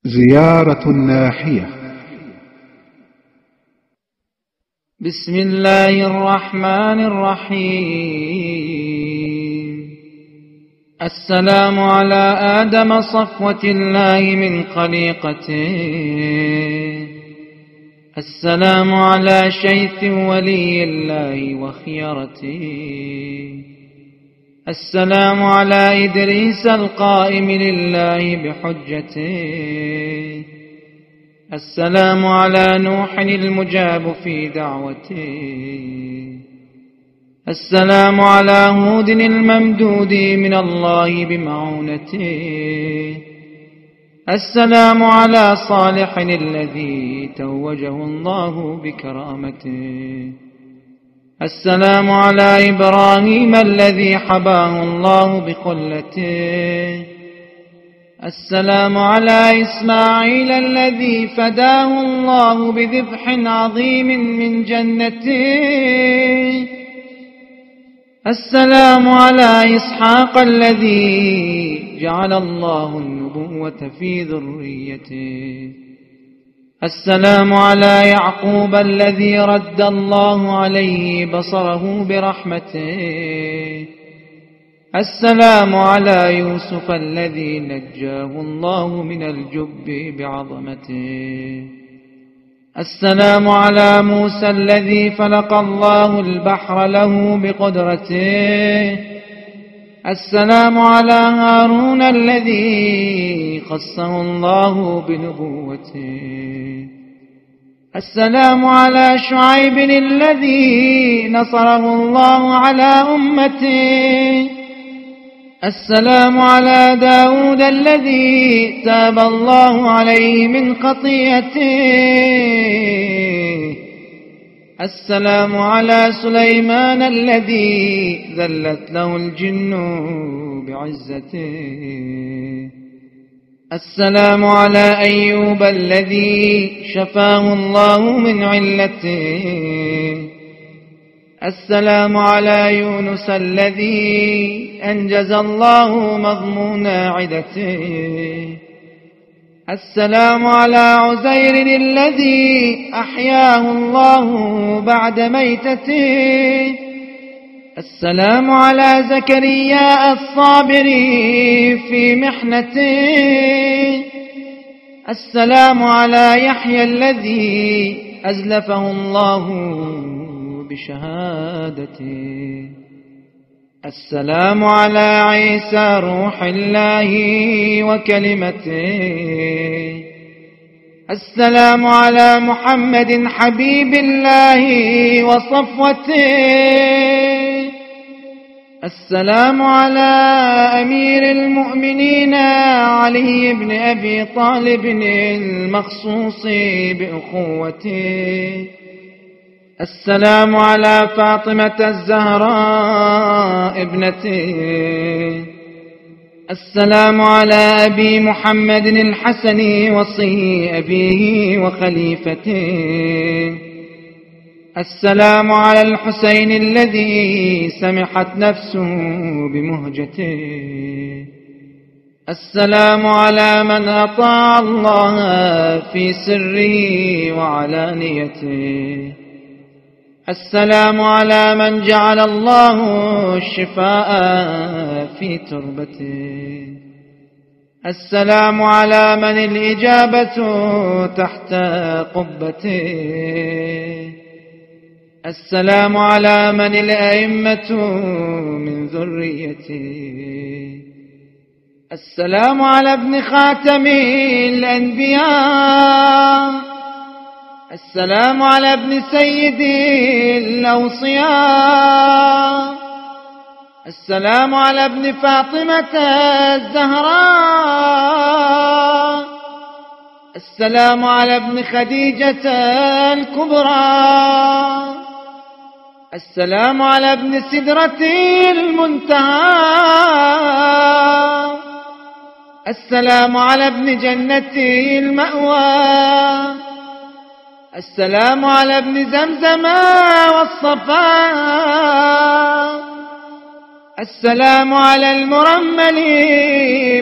زيارة الناحية. بسم الله الرحمن الرحيم. السلام على آدم صفوة الله من خليقته، السلام على شيث ولي الله وخيرته، السلام على إدريس القائم لله بحجته، السلام على نوح المجاب في دعوته، السلام على هود الممدود من الله بمعونته، السلام على صالح الذي توجه الله بكرامته، السلام على إبراهيم الذي حباه الله بخلته، السلام على إسماعيل الذي فداه الله بذبح عظيم من جنته، السلام على إسحاق الذي جعل الله النبوة في ذريته، السلام على يعقوب الذي رد الله عليه بصره برحمته، السلام على يوسف الذي نجاه الله من الجب بعظمته، السلام على موسى الذي فلق الله البحر له بقدرته، السلام على هارون الذي خصه الله بنبوته، السلام على شعيب الذي نصره الله على أمته، السلام على داود الذي تاب الله عليه من خطيئته، السلام على سليمان الذي ذلت له الجن بعزته، السلام على أيوب الذي شفاه الله من علته، السلام على يونس الذي أنجز الله مضمون عدته، السلام على عزير الذي أحياه الله بعد ميتته، السلام على زكريا الصابر في محنته، السلام على يحيى الذي أزلفه الله بشهادته، السلام على عيسى روح الله وكلمته، السلام على محمد حبيب الله وصفوته، السلام على أمير المؤمنين علي بن أبي طالب المخصوص بأخوته، السلام على فاطمة الزهراء ابنته، السلام على أبي محمد الحسن وصي أبيه وخليفته، السلام على الحسين الذي سمحت نفسه بمهجته، السلام على من أطاع الله في سره وعلانيته، السلام على من جعل الله الشفاء في تربته، السلام على من الإجابة تحت قبته، السلام على من الأئمة من ذريته، السلام على ابن خاتم الأنبياء، السلام على ابن سيد الأوصياء، السلام على ابن فاطمة الزهراء، السلام على ابن خديجة الكبرى، السلام على ابن سدرة المنتهى، السلام على ابن جنة المأوى، السلام على ابن زمزم والصفا، السلام على المرمل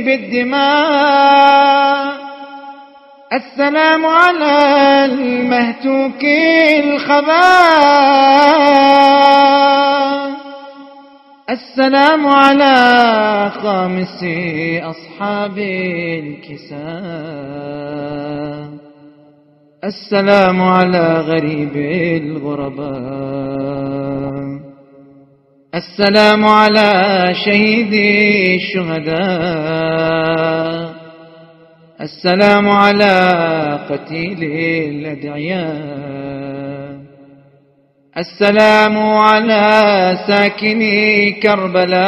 بالدماء، السلام على المهتوك الخباء، السلام على خامس أصحاب الكساء، السلام على غريب الغرباء، السلام على شهيد الشهداء، السلام على قتيل الأدعياء، السلام على ساكني كربلاء،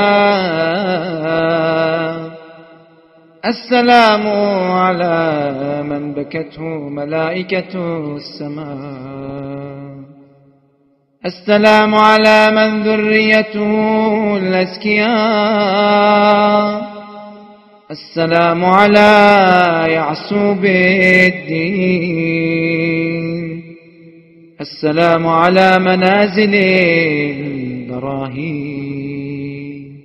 السلام على من بكته ملائكة السماء، السلام على من ذريته الأزكياء، السلام على يعسوب الدين، السلام على منازل البراهين،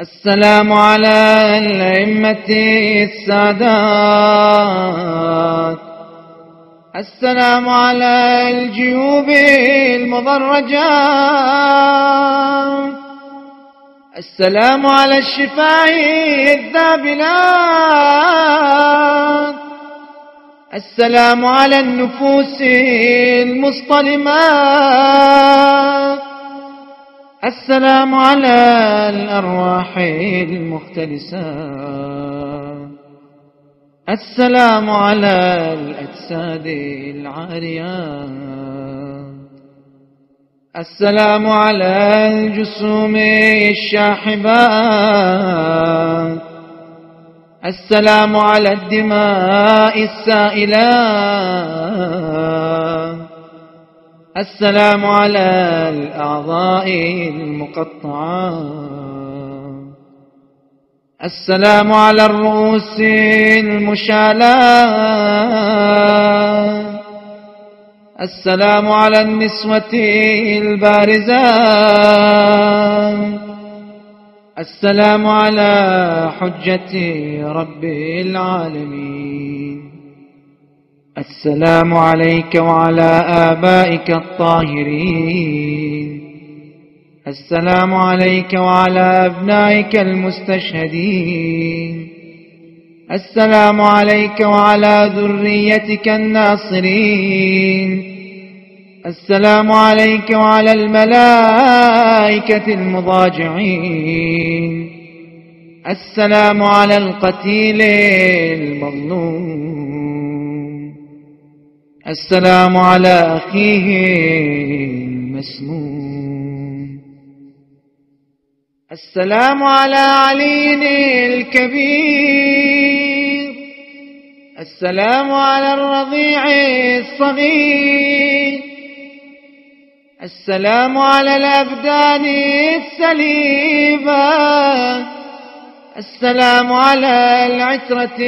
السلام على الأئمة السادات، السلام على الجيوب المضرجات، السلام على الشفاه الذابلات، السلام على النفوس المصطلمات، السلام على الأرواح المختلسات، السلام على الأجساد العاريات، السلام على الجسوم الشاحبات، السلام على الدماء السائلات، السلام على الأعضاء المقطعات، السلام على الرؤوس المشالاة، السلام على النسوة البارزات، السلام على حجة رب العالمين، السلام عليك وعلى آبائك الطاهرين، السلام عليك وعلى أبنائك المستشهدين، السلام عليك وعلى ذريتك الناصرين، السلام عليك وعلى الملائكة المضاجعين، السلام على القتيل المظلوم، السلام على أخيه المسموم، السلام على علي الكبير، السلام على الرضيع الصغير، السلام على الأبدان السليبة، السلام على العترة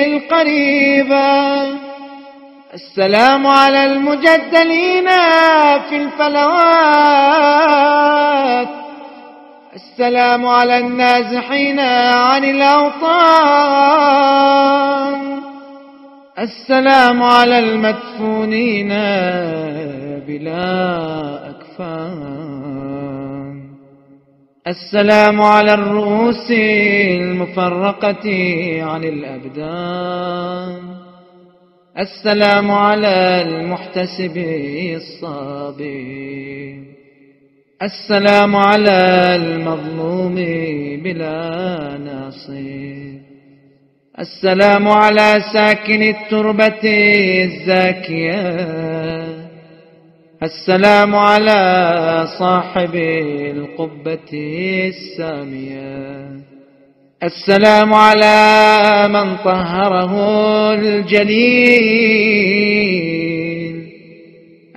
القريبة، السلام على المجدلين في الفلوات، السلام على النازحين عن الأوطان، السلام على المدفونين بلا أكفان، السلام على الرؤوس المفرقة عن الأبدان، السلام على المحتسب الصابر، السلام على المظلوم بلا ناصر، السلام على ساكن التربة الزاكية، السلام على صاحب القبة السامية، السلام على من طهره الجليل،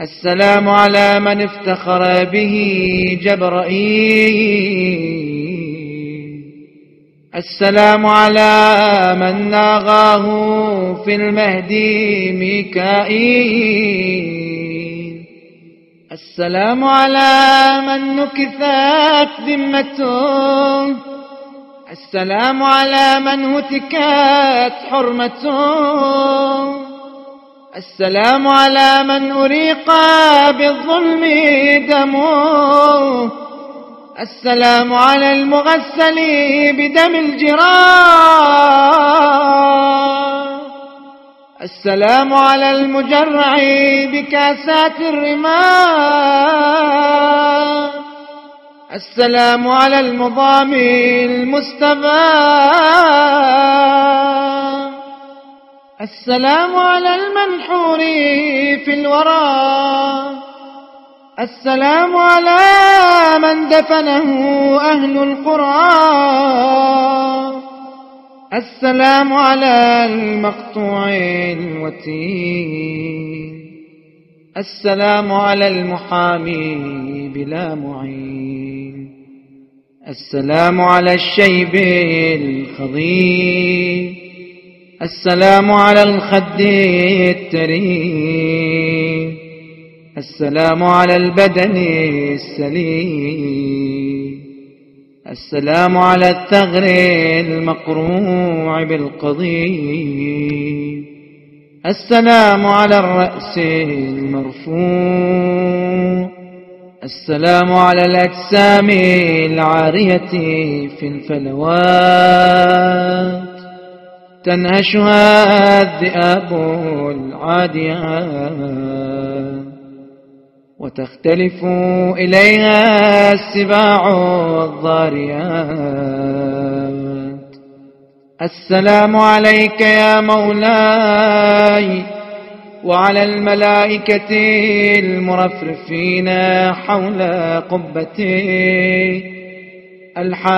السلام على من افتخر به جبرائيل، السلام على من ناغاه في المهدي ميكائيل، السلام على من نكثت ذمته، السلام على من هتكت حرمته، السلام على من أريق بالظلم دمه، السلام على المغسل بدم الجراح، السلام على المجرع بكاسات الرماء، السلام على المضامي المستباح، السلام على المنحور في الورى، السلام على من دفنه أهل القرى، السلام على المقطوع الوتين، السلام على المحامي بلا معين، السلام على الشيب الخضير، السلام على الخد التريم، السلام على البدن السليم، السلام على الثغر المقروع بالقضيب، السلام على الرأس المرفوع، السلام على الأجسام العارية في الفلوات تنهشها الذئاب العاديات وتختلف إليها السباع الضاريات. السلام عليك يا مولاي وعلى الملائكة المرفرفين حول قبتي الحافين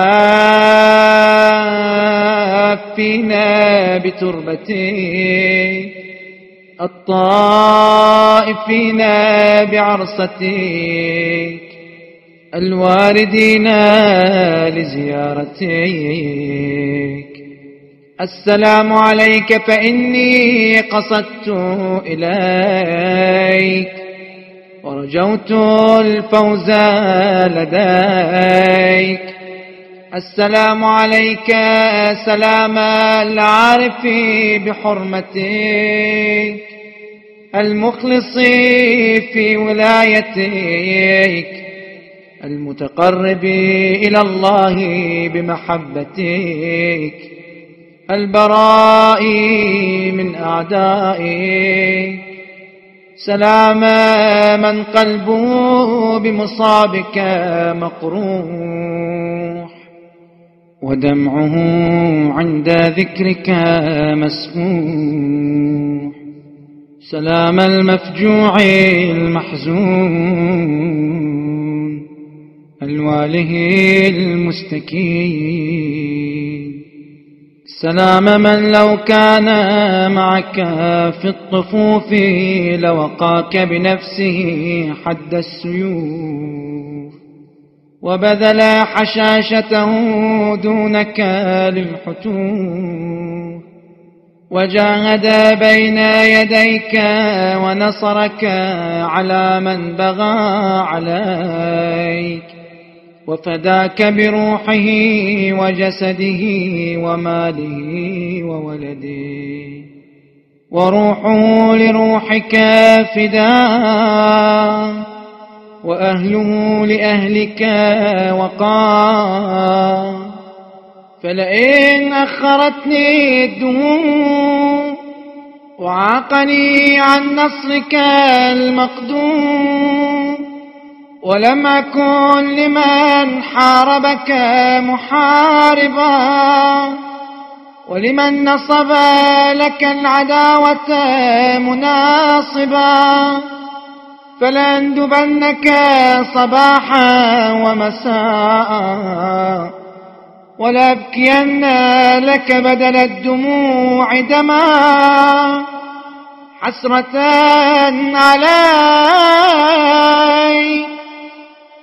بتربتي الطائفين بعرستك الواردين لزيارتك. السلام عليك فإني قصدت إليك ورجوت الفوز لديك. السلام عليك سلام العارف بحرمتك المخلص في ولايتك المتقرب إلى الله بمحبتك البراء من أعدائك. سلام من قلبه بمصابك مقروح ودمعه عند ذكرك مسفوح. سلام المفجوع المحزون الواله المستكين. سلام من لو كان معك في الطفوف لوقاك بنفسه حد السيوف وبذل حشاشته دونك للحتوف وجاهد بين يديك ونصرك على من بغى عليك وفداك بروحه وجسده وماله وولده وروحه لروحك فداء وأهله لأهلك وقام. فلئن أخرتني الدهور وعاقني عن نصرك المقدور ولم أكن لمن حاربك محاربا ولمن نصب لك العداوة مناصبا فلأندبنك صباحا ومساء ولأبكين لك بدل الدموع دما حسرة علي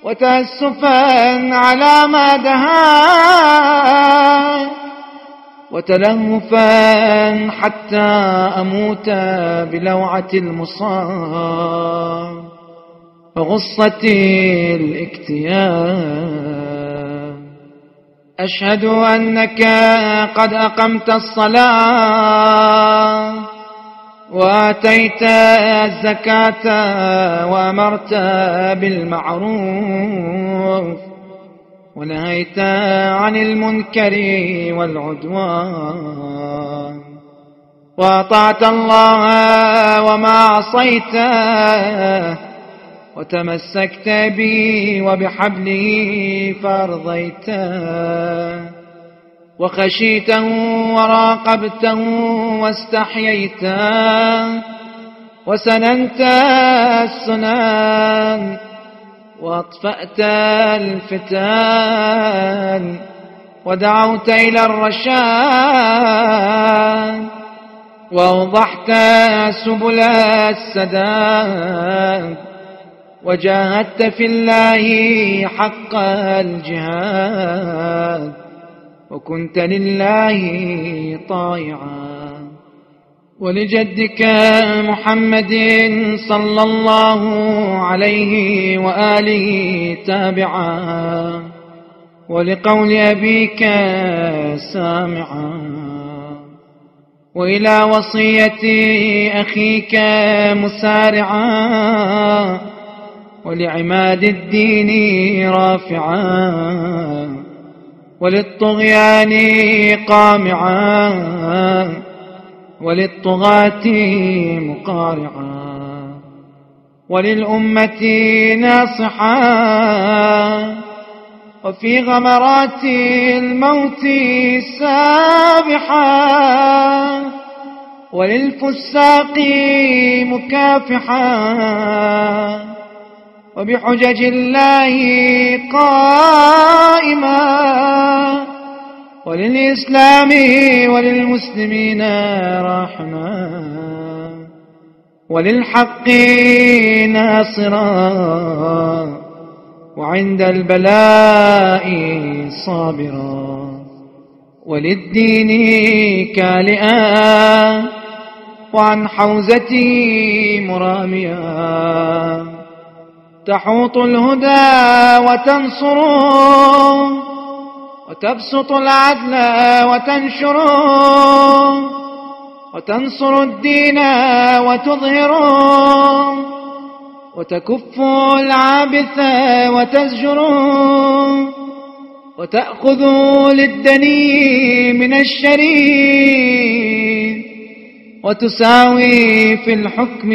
وتأسفا على ما دها وتلهفا حتى أموت بلوعة المصاب وغصة الاكتئاب. أشهد أنك قد أقمت الصلاة وآتيت الزكاة وأمرت بالمعروف ونهيت عن المنكر والعدوان وأطعت الله وما عصيته وتمسكت بي وبحبلي فأرضيته وخشيته وراقبته واستحييته وسننت السنن وأطفأت الفتن ودعوت إلى الرشاد وأوضحت سبل السداد وجاهدت في الله حق الجهاد وكنت لله طائعا ولجدك محمد صلى الله عليه وآله تابعا ولقول أبيك سامعا وإلى وصية أخيك مسارعا ولعماد الدين رافعا وللطغيان قامعا وللطغاة مقارعا وللأمة ناصحا وفي غمرات الموت سابحا وللفساق مكافحا وبحجج الله قائما وللإسلام وللمسلمين راحما وللحق ناصرا وعند البلاء صابرا وللدين كالئا وعن حوزتي مراميا تحوط الهدى وتنصره وتبسط العدل وتنشره وتنصر الدين وتظهره وتكف العابث وتزجره وتأخذ للدني من الشريف وتساوي في الحكم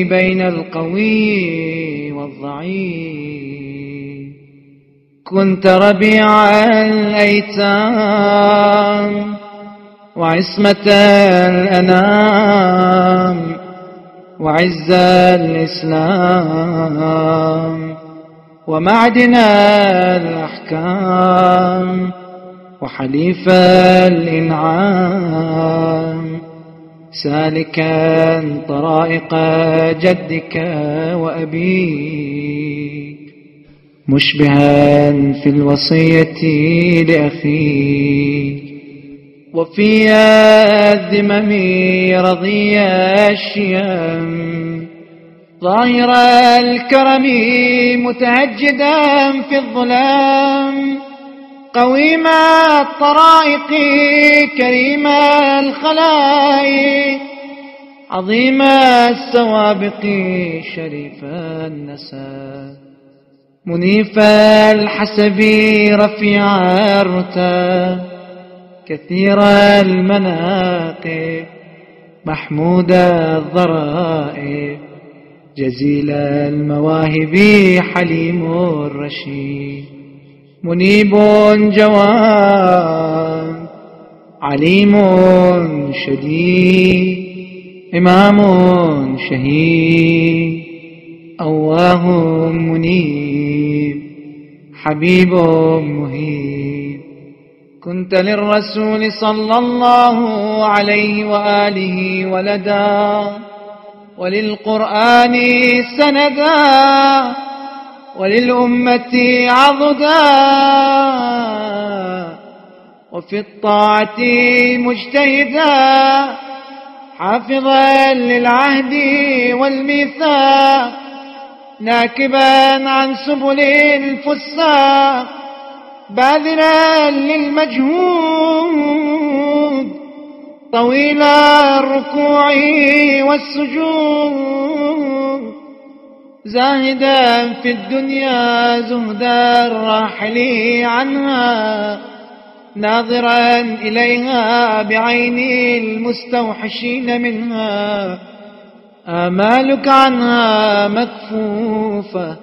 بين القوي والضعيف كنت ربيع الأيتام وعصمة الأنام وعز الإسلام ومعدن الأحكام وحليف الإنعام سالكا طرائق جدك وأبيك مشبها في الوصية لأخيك وفي الذمم رضي الشيم ظاهر الكرم متهجدا في الظلام قويم الطرائق كريم الخلائق عظيم السوابق شريف النسب منيف الحسب رفيع الرتب كثير المناقب محمود الضرائب جزيل المواهب حليم الرشيد منيب جواد عليم شديد إمام شهيد أواه منيب حبيب مهيب كنت للرسول صلى الله عليه وآله ولدا وللقرآن سندا وللأمة عضدا وفي الطاعة مجتهدا حافظا للعهد والميثاق ناكبا عن سبل الفساق باذلا للمجهود طويل الركوع والسجود زاهدا في الدنيا زهد الراحل عنها ناظرا إليها بعين المستوحشين منها آمالك عنها مكفوفة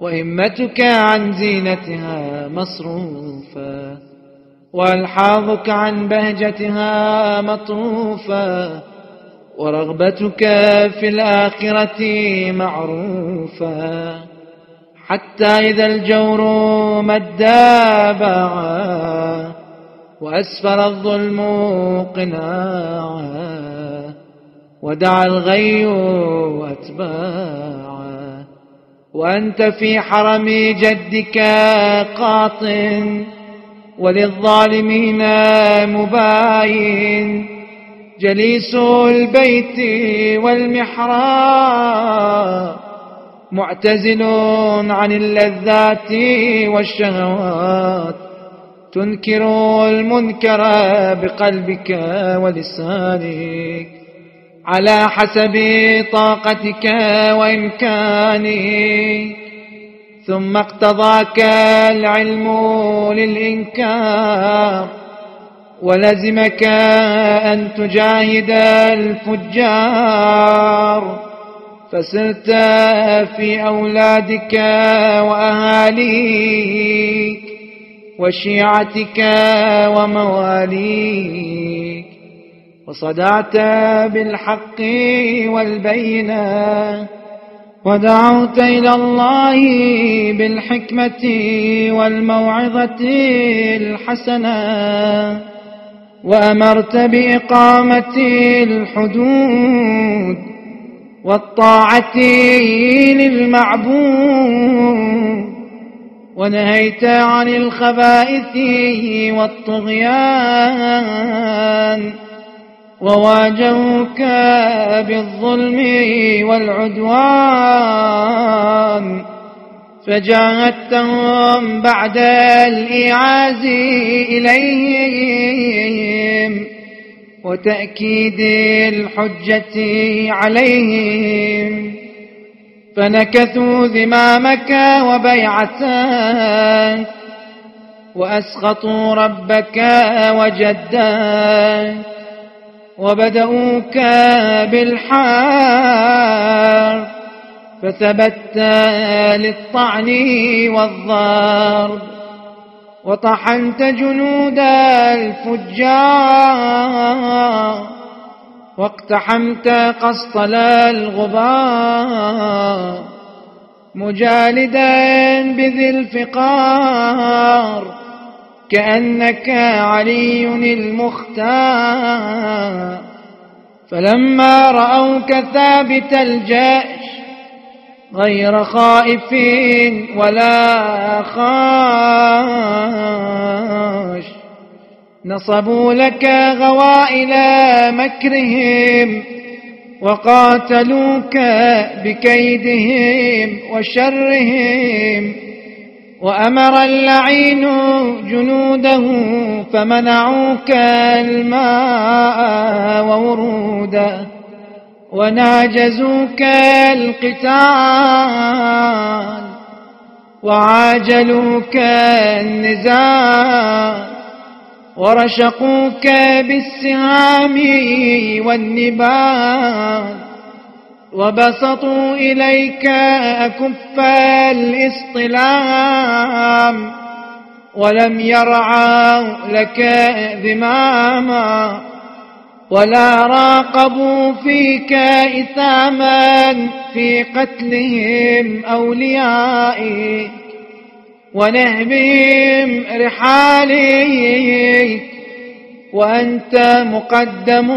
وهمتك عن زينتها مصروفة وألحاظك عن بهجتها مطروفة ورغبتك في الآخرة معروفة حتى إذا الجور مدّا باعا وأسفل الظلم قناعا ودعا الغي أتباعا وأنت في حرم جدك قاط وللظالمين مباين جليس البيت والمحراب معتزل عن اللذات والشهوات تنكر المنكر بقلبك ولسانك على حسب طاقتك وإمكانك ثم اقتضاك العلم للإنكار ولزمك أن تجاهد الفجار فسرت في أولادك وأهاليك وشيعتك ومواليك وصدعت بالحق والبينة ودعوت إلى الله بالحكمة والموعظة الحسنة وأمرت بإقامة الحدود والطاعة للمعبود ونهيت عن الخبائث والطغيان وواجهوك بالظلم والعدوان فجاهدتهم بعد الإيعاز إليهم وتأكيد الحجة عليهم فنكثوا ذمامك وبيعتك وأسخطوا ربك وجدك وبدأوك بالحرب فثبت للطعن والضرب وطحنت جنود الفجار واقتحمت قسطل الغبار مجالدا بذي الفقار كأنك علي المختار فلما رأوك ثابت الجأش غير خائف ولا خاش نصبوا لك غوائل مكرهم وقاتلوك بكيدهم وشرهم وأمر اللعين جنوده فمنعوك الماء ووروده وناجزوك القتال وعاجلوك النزال ورشقوك بالسهام والنبال وبسطوا إليك أكف الاصطلام ولم يرعوا لك ذماما ولا راقبوا فيك إثاما في قتلهم أوليائك ونهبهم رحالك وأنت مقدم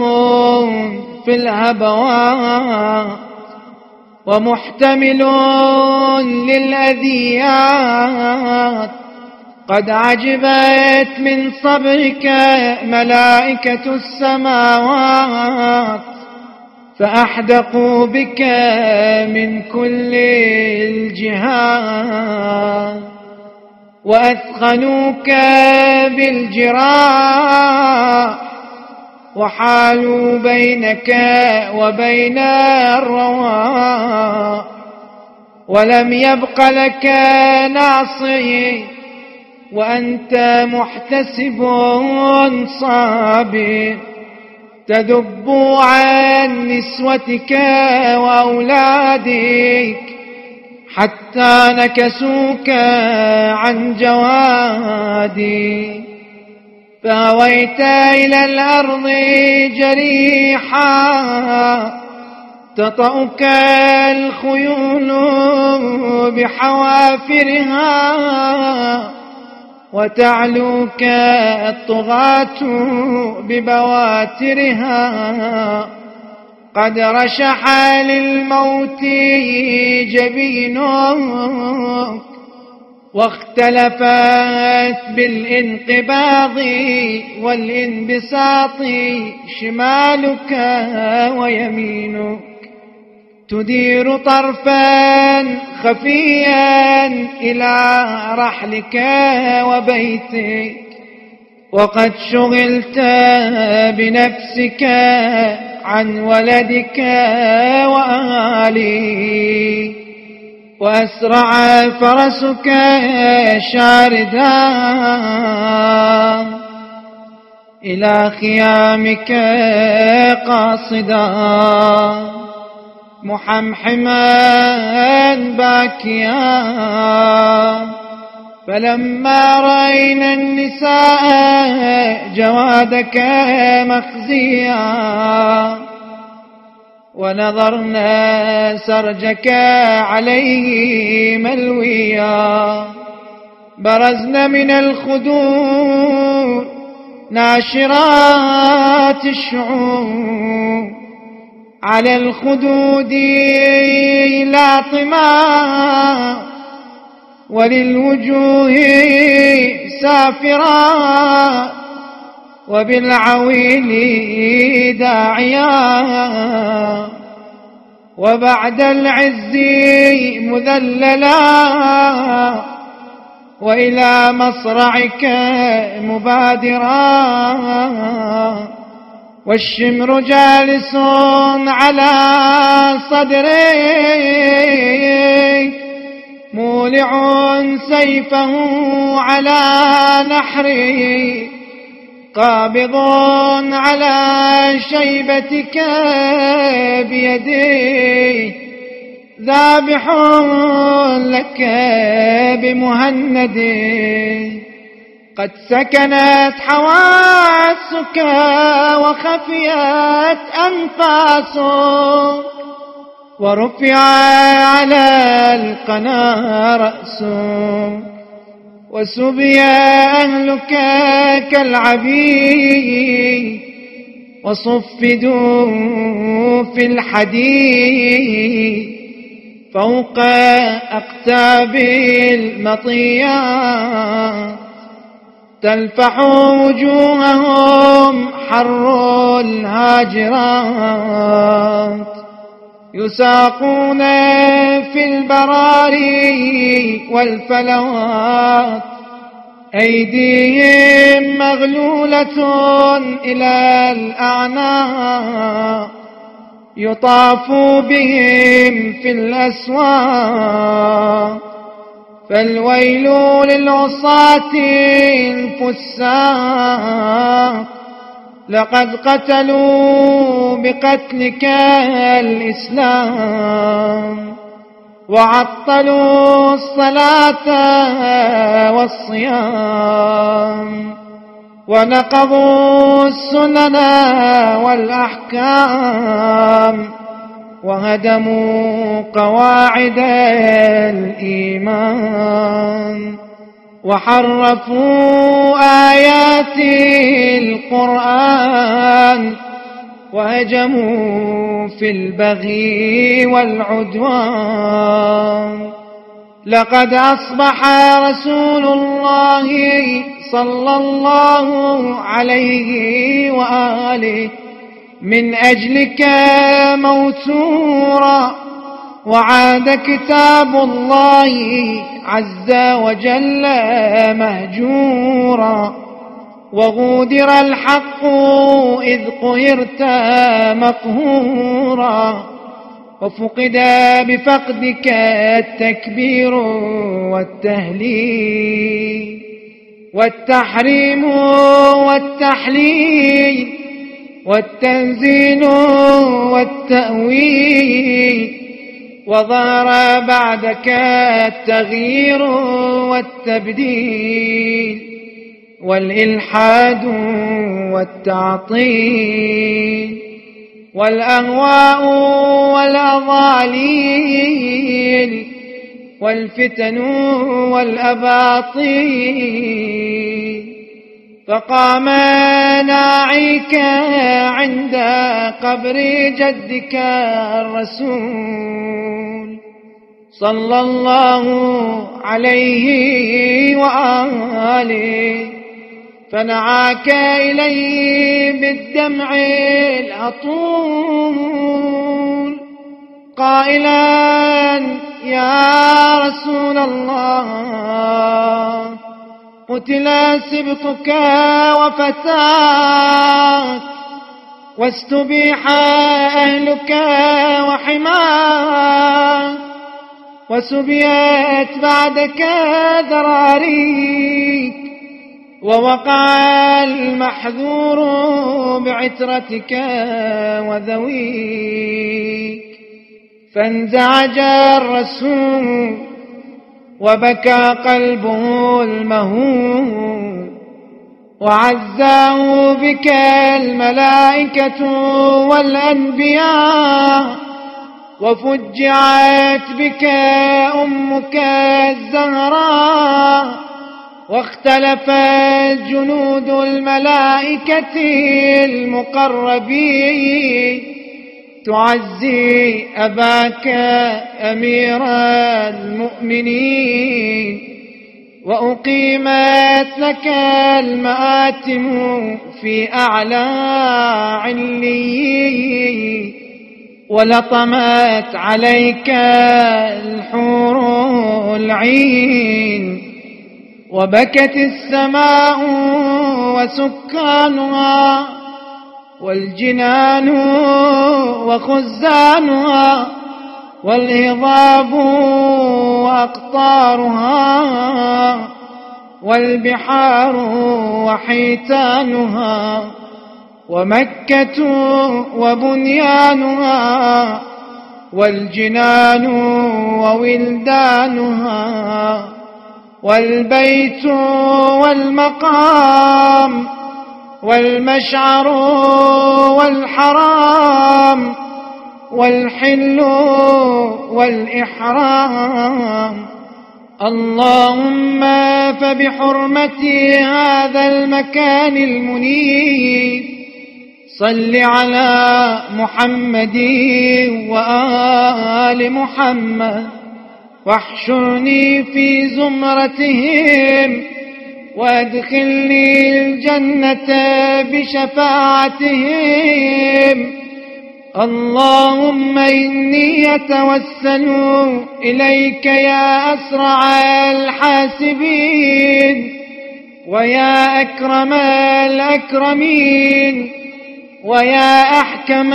في الهبوات ومحتمل للأذيات قد عجبت من صبرك ملائكة السماوات فأحدقوا بك من كل الجهات وأثخنوك بالجراح وحالوا بينك وبين الرواء، ولم يبق لك ناصي وأنت محتسب صابر، تذب عن نسوتك وأولادك حتى نكسوك عن جوادك، فهويت إلى الأرض جريحا تطأك الخيول بحوافرها، وتعلوك الطغاة ببواترها، قد رشح للموت جبينك، واختلفت بالانقباض والانبساط شمالك ويمينك، تدير طرفا خفيا إلى رحلك وبيتك، وقد شغلت بنفسك عن ولدك وأهلك، وأسرع فرسك شاردا إلى خيامك قاصدا، محمحما باكيا، فلما رأينا النساء جوادك مخزيا، ونظرنا سرجك عليه ملويا، برزنا من الخدود ناشرات الشعور، على الخدود لاطما وللوجوه سافرا، وبالعويل داعيا، وبعد العز مذللا، وإلى مصرعك مبادرا، والشمر جالس على صدرك مولع سيفه على نحرك، قابض على شيبتك بيديه، ذابح لك بمهند، قد سكنت حواسك وخفيت أنفاسك، ورفع على القنا رأسك، وسبي أهلك كالعبيد، وصفدوا في الحديد فوق أقتاب المطيات، تلفح وجوههم حر الهاجرات، يساقون في البراري والفلوات، أيديهم مغلولة إلى الأعناق، يطاف بهم في الأسواق، فالويل للعصاة الفساق، لقد قتلوا بقتلك الإسلام، وعطلوا الصلاة والصيام، ونقضوا السنن والأحكام، وهدموا قواعد الإيمان، وحرفوا آيات القرآن، وهجموا في البغي والعدوان. لقد أصبح رسول الله صلى الله عليه وآله من أجلك موتورا، وعاد كتاب الله عز وجل مهجورا، وغودر الحق إذ قهرت مقهورا، وفقد بفقدك التكبير والتهليل والتحريم والتحليل والتنزيل والتأويل، وظهر بعدك التغيير والتبديل والإلحاد والتعطيل والأهواء والأضاليل والفتن والأباطيل. فقام ناعيك عند قبر جدك الرسول صلى الله عليه وآله، فنعاك إليه بالدمع الأطول قائلا: يا رسول الله، قتل سبطك وفتاك، واستبيح أهلك وحماك، وسبيت بعدك ذراريك، ووقع المحذور بعترتك وذويك. فانزعج الرسول وبكى قلبه المهول، وعزاه بك الملائكة والأنبياء، وفجعت بك أمك الزهراء، واختلفت جنود الملائكة المقربين تعزي أباك أمير المؤمنين، وأقيمت لك المآتم في أعلى عليين، ولطمت عليك الحور العين، وبكت السماء وسكانها والجنان وخزانها والهضاب وأقطارها والبحار وحيتانها ومكة وبنيانها والجنان وولدانها والبيت والمقام والمشعر والحرام والحل والإحرام. اللهم فبحرمة هذا المكان المنيب صل على محمد وآل محمد، واحشرني في زمرتهم، وادخلني الجنة بشفاعتهم. اللهم إني أتوسل إليك يا أسرع الحاسبين، ويا أكرم الأكرمين، ويا أحكم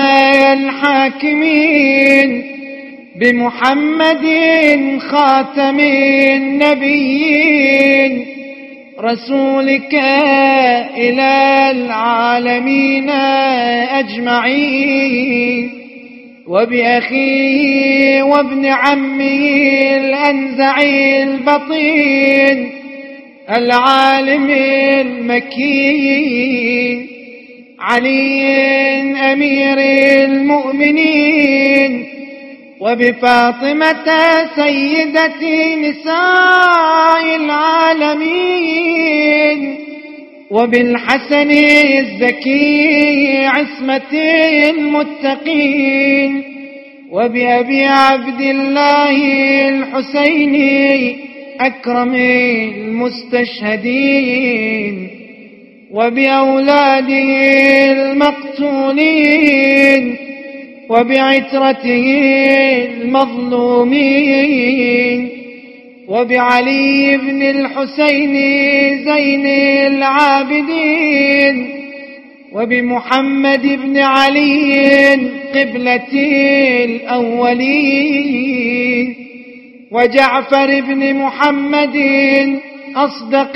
الحاكمين، بمحمد خاتم النبيين، رسولك إلى العالمين أجمعين، وبأخيه وابن عمه الأنزع البطين العالم المكين علي أمير المؤمنين، وبفاطمة سيدة نساء العالمين، وبالحسن الزكي عصمة المتقين، وبأبي عبد الله الحسين أكرم المستشهدين، وبأولاده المقتولين، وبعترته المظلومين، وبعلي بن الحسين زين العابدين، وبمحمد بن علي قبلة الأولين، وجعفر بن محمد أصدق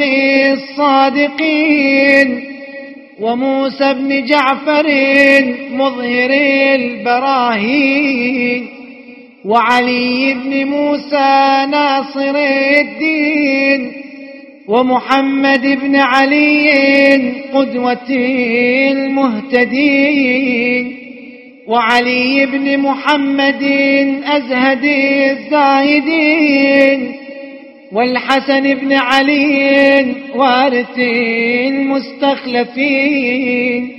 الصادقين، وموسى بن جعفر مظهر البراهين، وعلي بن موسى ناصر الدين، ومحمد بن علي قدوة المهتدين، وعلي بن محمد أزهد الزاهدين، والحسن بن علي وارث المستخلفين،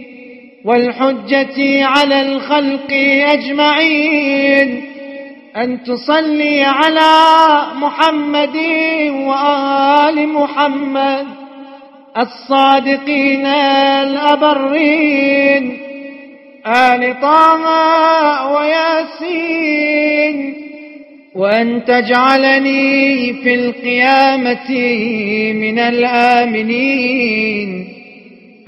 والحجة على الخلق أجمعين، أن تصلي على محمد وآل محمد الصادقين الأبرين، آل طه وياسين، وأن تجعلني في القيامة من الآمنين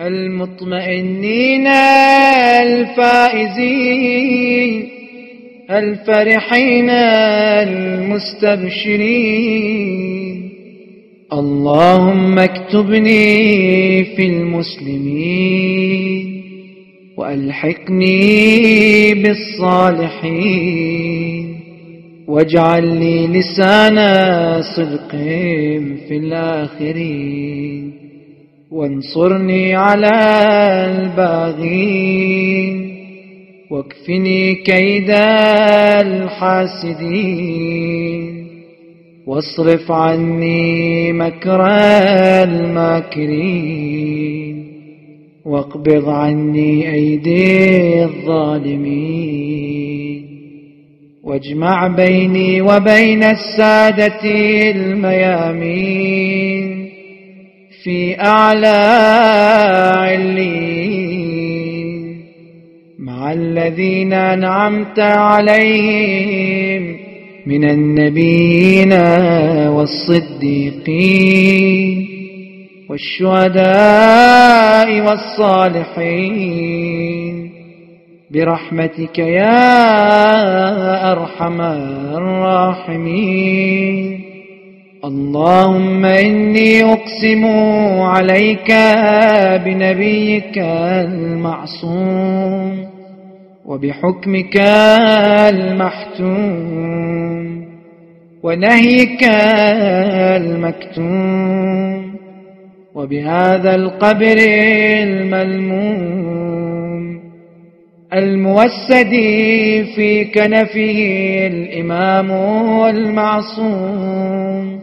المطمئنين الفائزين الفرحين المستبشرين. اللهم اكتبني في المسلمين وألحقني بالصالحين، واجعل لي لسان صدق في الآخرين، وانصرني على الباغين، واكفني كيد الحاسدين، واصرف عني مكر الماكرين، واقبض عني أيدي الظالمين، واجمع بيني وبين السادة الميامين في أعلى علين مع الذين أنعمت عليهم من النبيين والصديقين والشهداء والصالحين برحمتك يا أرحم الراحمين. اللهم إني أقسم عليك بنبيك المعصوم وبحكمك المحتوم ونهيك المكتوم وبهذا القبر الملموم الموسد في كنفه الإمام المعصوم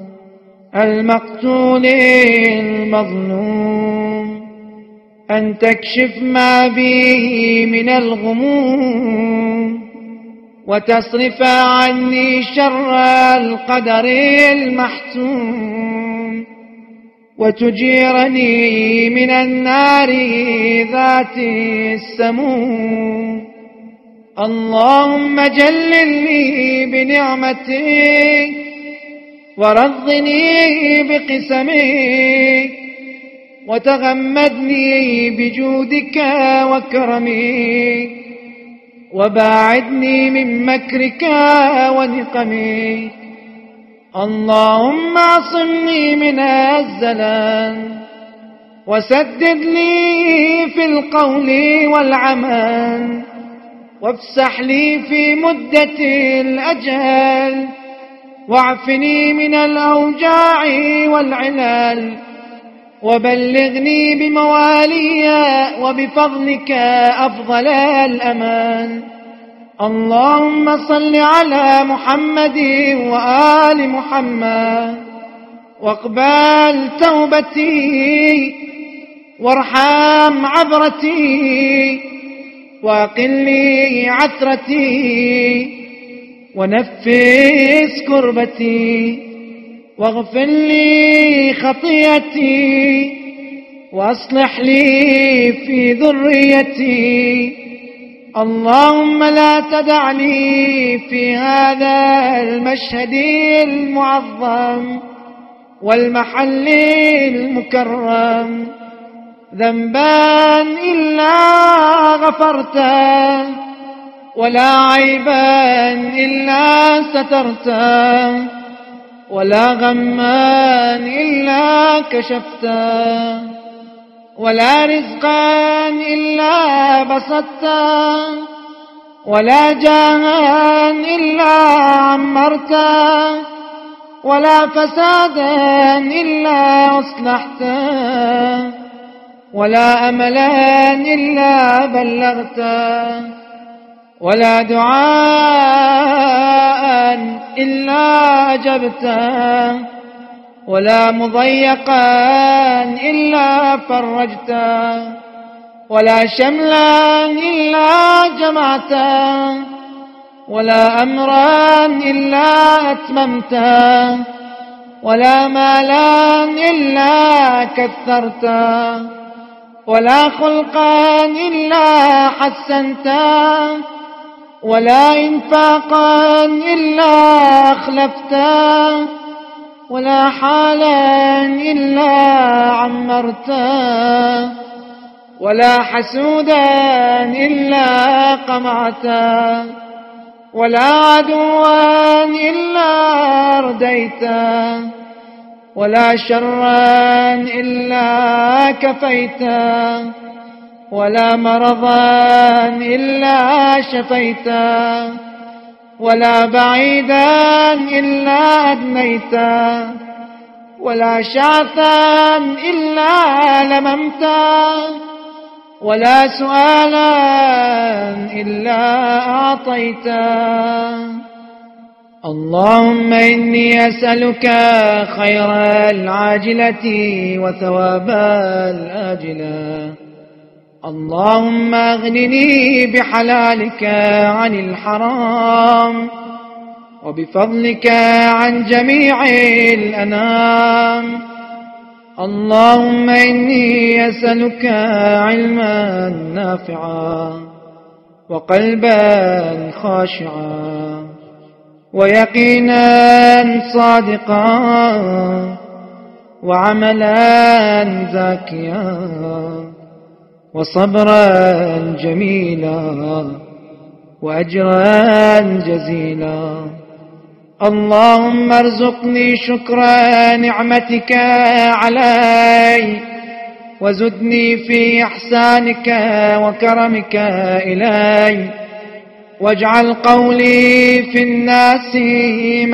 المقتول المظلوم أن تكشف ما به من الغموم وتصرف عني شر القدر المحتوم وتجيرني من النار ذات السموم. اللهم جللني بنعمتك ورضني بقسمك وتغمدني بجودك وكرمك وباعدني من مكرك ونقمك. اللهم اعصمني من الزلل وسدد لي في القول والعمل وافسح لي في مدة الأجل واعفني من الأوجاع والعلل وبلغني بموالي وبفضلك أفضل الأمان. اللهم صل على محمد وآل محمد واقبل توبتي وارحم عبرتي واقل لي عثرتي ونفس كربتي واغفر لي خطيئتي واصلح لي في ذريتي اللهم لا تدعني في هذا المشهد المعظم والمحل المكرم ذنبا إلا غفرته، ولا عيبا إلا سترته، ولا غما إلا كشفته، ولا رزقا إلا بسطته، ولا جاها إلا عمرته، ولا فسادا إلا أصلحته، ولا أملا إلا بلغته، ولا دعاء إلا أجبته، ولا مضيقا إلا فرجته، ولا شملا إلا جمعته، ولا أمرا إلا أتممته، ولا مالا إلا كثرته، ولا خلقا إلا حسنته، ولا إنفاقا إلا أخلفته، ولا حالا إلا عمرته، ولا حسودا إلا قمعته، ولا عدوا إلا أرديته، ولا شرا إلا كفيته، ولا مرضا إلا شفيته، ولا بعيدا إلا أدنيته، ولا شعثا إلا لممته، ولا سؤالا إلا أعطيته. اللهم إني أسألك خير العاجلة وثواب الآجلة. اللهم أغنني بحلالك عن الحرام، وبفضلك عن جميع الأنام. اللهم إني أسألك علما نافعا، وقلبا خاشعا، ويقينا صادقا، وعملا زاكيا، وصبرا جميلا، وأجرا جزيلا. اللهم ارزقني شكر نعمتك علي، وزدني في إحسانك وكرمك إلي، واجعل قولي في الناس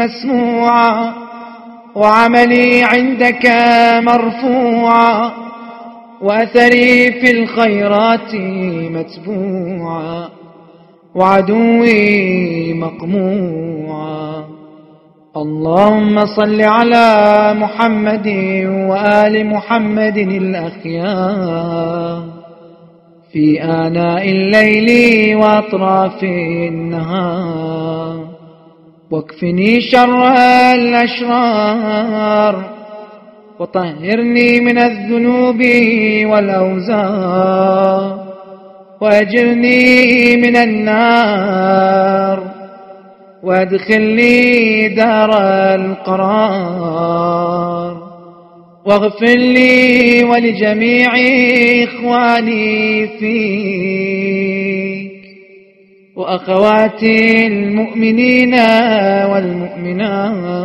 مسموعا، وعملي عندك مرفوعا، وأثري في الخيرات متبوعا، وعدوي مقموعا. اللهم صل على محمد وآل محمد الأخيار في آناء الليل وأطراف النهار، واكفني شر الأشرار، وطهرني من الذنوب والأوزار، وأجرني من النار، وادخلني دار القرار، واغفر لي ولجميع إخواني فيك، وأخواتي المؤمنين والمؤمنات.